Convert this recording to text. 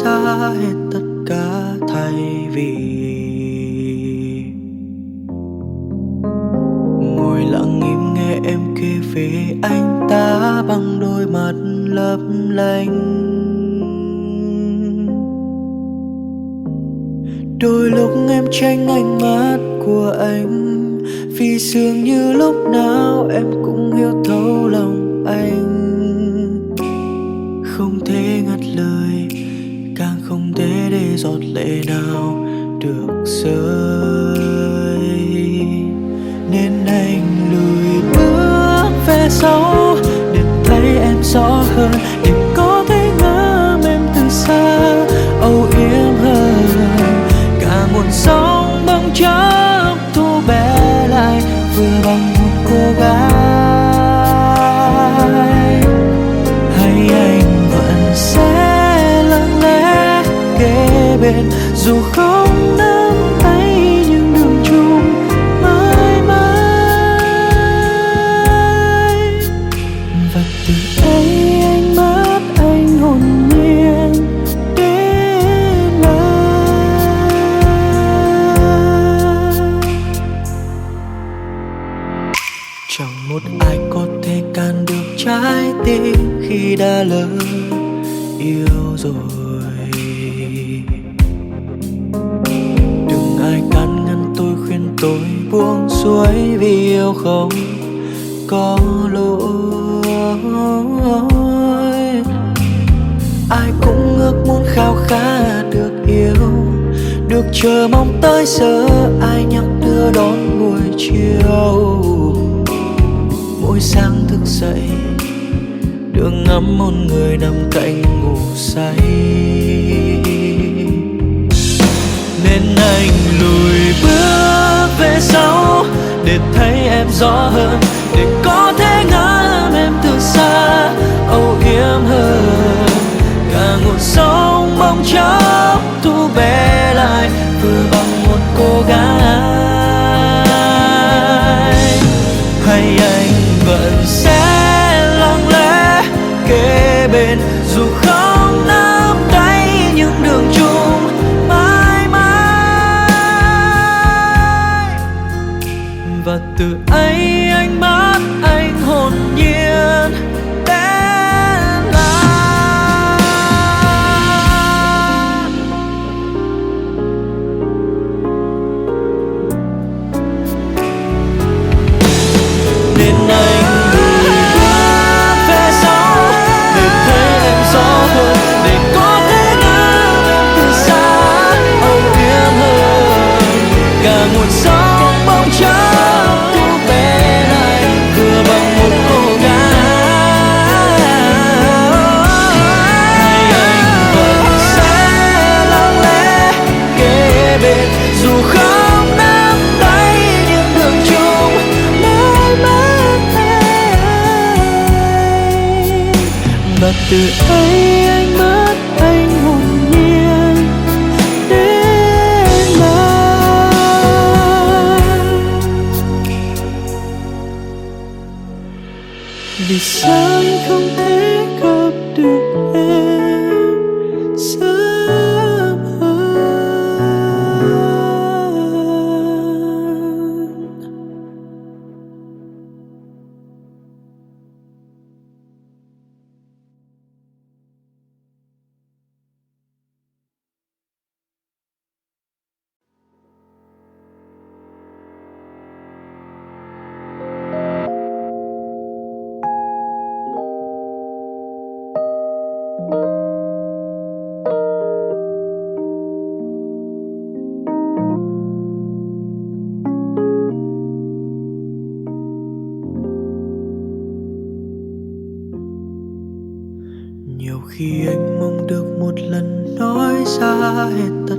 ra hết tất cả thay vì ngồi lặng im nghe em kể về anh ta bằng đôi mắt lấp lánh. Đôi lúc em tránh ánh mắt của anh vì dường như lúc nào em cũng hiểu thấu lòng anh. Không thể ngắt lời, càng không thể để giọt lệ nào được rơi, nên anh lùi bước về sau để thấy em rõ hơn, để có thể ngắm em từ xa âu yếm hơn. Cả nguồn sóng bỗng chốc thu bé lại vừa bằng một cô gái. Hay anh vẫn sẽ lặng lẽ kế bên dù không nắm tay nhưng đường chung mãi mãi. Và từ ấy ánh mắt anh hồn nhiên đến lại. Chẳng một ai có thể can được trái tim khi đã lỡ yêu rồi. Đừng ai can ngăn tôi, khuyên tôi buông xuôi vì yêu không có lỗi. Ai cũng ước muốn khao khát được yêu, được chờ mong tới giờ ai nhắc đưa đón buổi chiều. Mỗi sáng thức dậy được ngắm một người nằm cạnh ngủ say, nên anh lùi bước về sau để thấy em rõ hơn, để có thể ngắm em từ xa âu yếm hơn. Cả nguồn sóng bỗng chốc thu bé lại vừa bằng một cô gái. Hay anh vẫn sẽ lặng lẽ kế bên dù không nắm tay những đường chung mãi mãi. Và từ ấy ánh mắt anh hồn nhiên đến lại. Nên anh nguồn sóng bỗng chốc thu bé lại vừa bằng một cô gái. Hay anh vẫn sẽ lặng lẽ kế bên dù không nắm tay những đường chung mãi mãi. Và từ ấy ánh mắt anh hồn nhiên đến lại. Vì sao anh không thể gặp được em sớm hơn. Nhiều khi anh mong được một lần nói ra hết tất